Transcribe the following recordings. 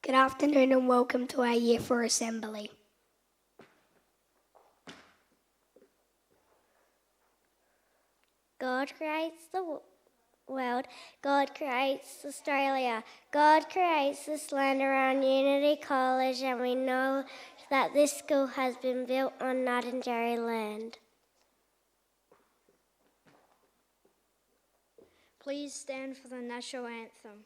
Good afternoon and welcome to our Year 4 Assembly. God creates the world. God creates Australia. God creates this land around Unity College, and we know that this school has been built on Ngarrindjeri land. Please stand for the national anthem.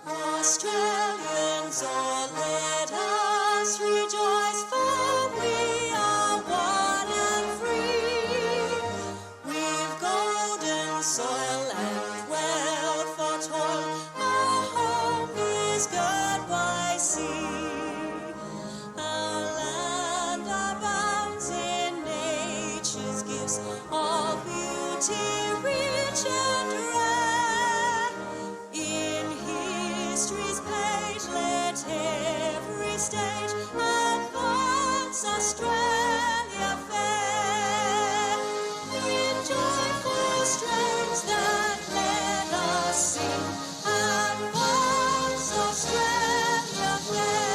Australians, oh, let us rejoice, for we are one and free. We've golden soil and wealth for toil. Our home is good by sea. Our land abounds in nature's gifts, all beauty rich and rare. In history's page, let every stage advance Australia fair. In joyful strains that let us sing, advance Australia fair.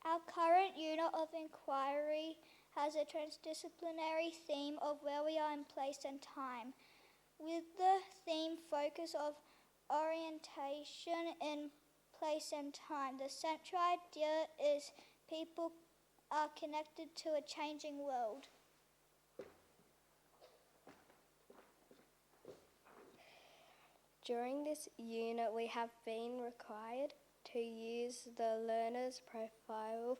Our current unit of inquiry has a transdisciplinary theme of where we are in place and time, with the theme focus of orientation in place and time. The central idea is people are connected to a changing world. During this unit, we have been required to use the learner's profile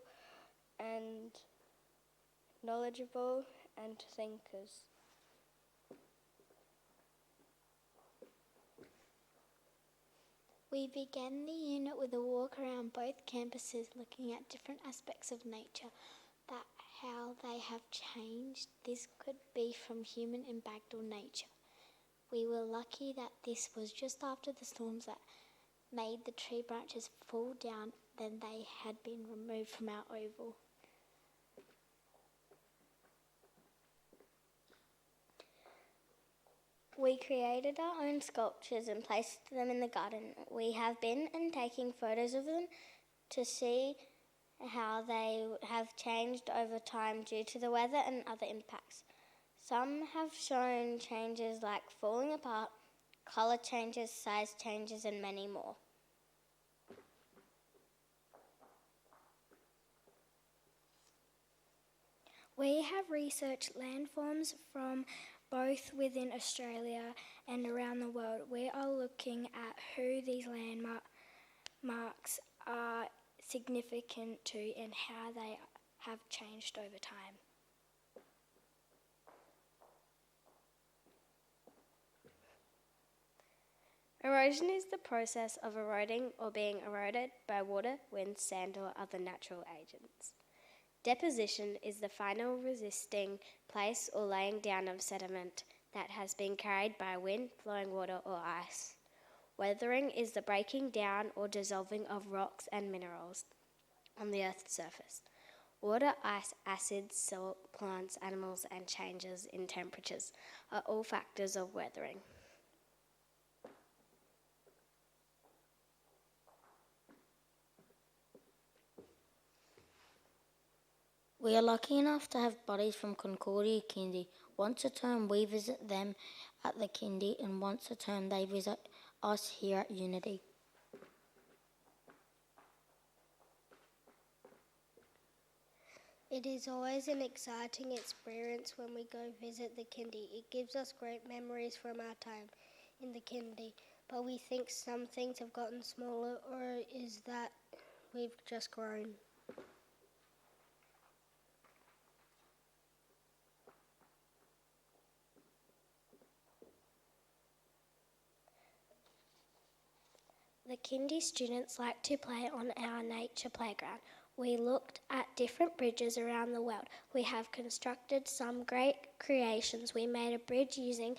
and knowledgeable and thinkers. We began the unit with a walk around both campuses looking at different aspects of nature, that how they have changed. This could be from human impact or nature. We were lucky that this was just after the storms that made the tree branches fall down, then they had been removed from our oval. We created our own sculptures and placed them in the garden. We have been and taking photos of them to see how they have changed over time due to the weather and other impacts. Some have shown changes like falling apart, colour changes, size changes, and many more. We have researched landforms from both within Australia and around the world. We are looking at who these landmarks are significant to and how they have changed over time. Erosion is the process of eroding or being eroded by water, wind, sand, or other natural agents. Deposition is the final resisting place or laying down of sediment that has been carried by wind, flowing water, or ice. Weathering is the breaking down or dissolving of rocks and minerals on the Earth's surface. Water, ice, acids, salt, plants, animals, and changes in temperatures are all factors of weathering. We are lucky enough to have buddies from Concordia Kindy. Once a term we visit them at the Kindy, and once a term they visit us here at Unity. It is always an exciting experience when we go visit the Kindy. It gives us great memories from our time in the Kindy, but we think some things have gotten smaller, or is that we've just grown? The Kindy students like to play on our nature playground. We looked at different bridges around the world. We have constructed some great creations. We made a bridge using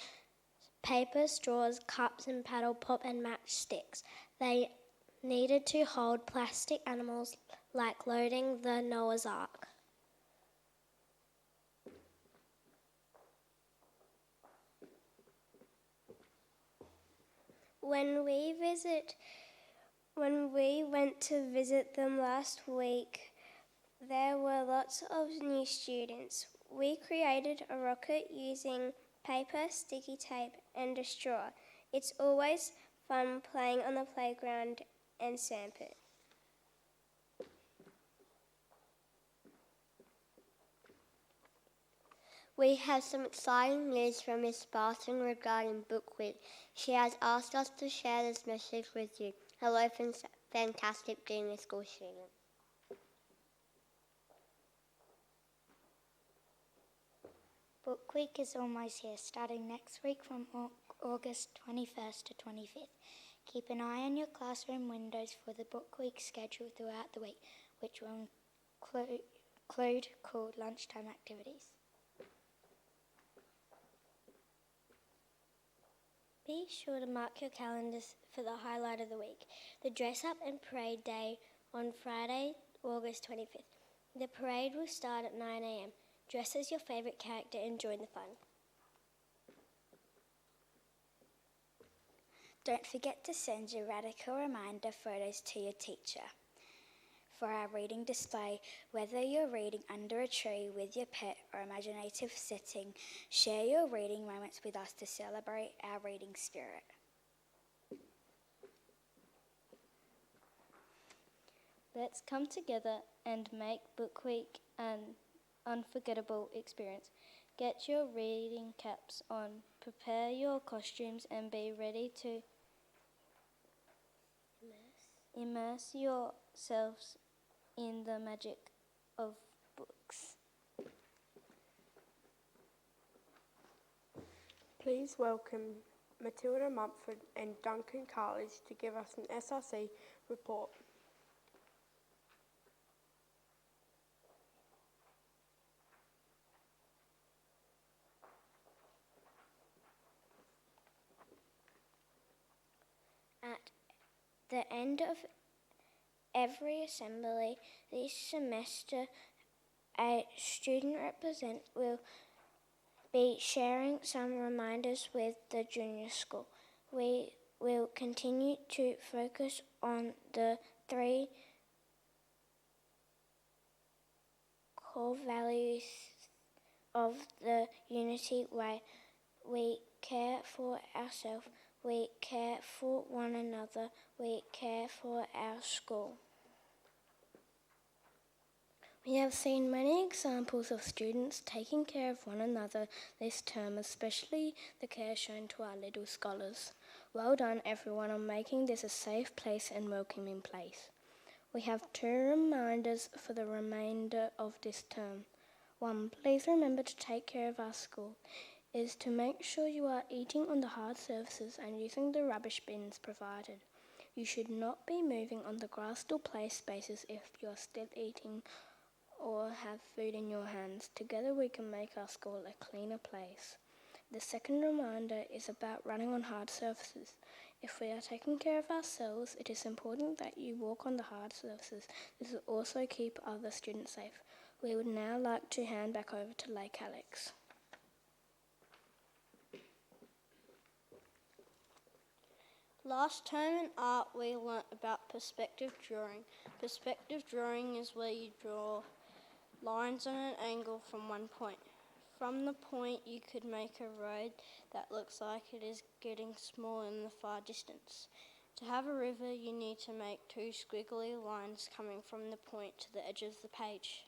paper, straws, cups and paddle pop and matchsticks. They needed to hold plastic animals like loading the Noah's Ark. When we went to visit them last week, there were lots of new students. We created a rocket using paper, sticky tape and a straw. It's always fun playing on the playground and sandpit. We have some exciting news from Miss Barton regarding Book Week. She has asked us to share this message with you. Hello, fantastic junior school students. Book Week is almost here, starting next week from August 21st to 25th. Keep an eye on your classroom windows for the Book Week schedule throughout the week, which will include cool lunchtime activities. Be sure to mark your calendars for the highlight of the week, the Dress Up and Parade Day on Friday, August 25th. The parade will start at 9 a.m. Dress as your favourite character and join the fun. Don't forget to send your radical reminder photos to your teacher. For our reading display, whether you're reading under a tree with your pet or imaginative setting, share your reading moments with us to celebrate our reading spirit. Let's come together and make Book Week an unforgettable experience. Get your reading caps on, prepare your costumes and be ready to immerse yourselves in the magic of books. Please welcome Matilda Mumford and Duncan Carledge to give us an SRC report. At the end of every assembly this semester, a student representative will be sharing some reminders with the junior school. We will continue to focus on the 3 core values of the Unity Way. We care for ourselves, we care for one another, we care for our school. We have seen many examples of students taking care of one another this term, especially the care shown to our little scholars. Well done everyone on making this a safe place and welcoming place. We have 2 reminders for the remainder of this term. 1, please remember to take care of our school. Is to make sure you are eating on the hard surfaces and using the rubbish bins provided. You should not be moving on the grassed or play spaces if you are still eating or have food in your hands. Together we can make our school a cleaner place. The second reminder is about running on hard surfaces. If we are taking care of ourselves, it is important that you walk on the hard surfaces. This will also keep other students safe. We would now like to hand back over to Lake Alex. Last term in art we learnt about perspective drawing. Perspective drawing is where you draw lines on an angle from one point. From the point you could make a road that looks like it is getting smaller in the far distance. To have a river you need to make 2 squiggly lines coming from the point to the edge of the page.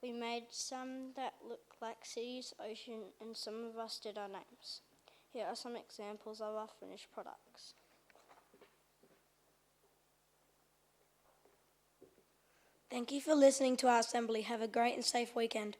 We made some that looked like cities, ocean, and some of us did our names. Here are some examples of our finished products. Thank you for listening to our assembly. Have a great and safe weekend.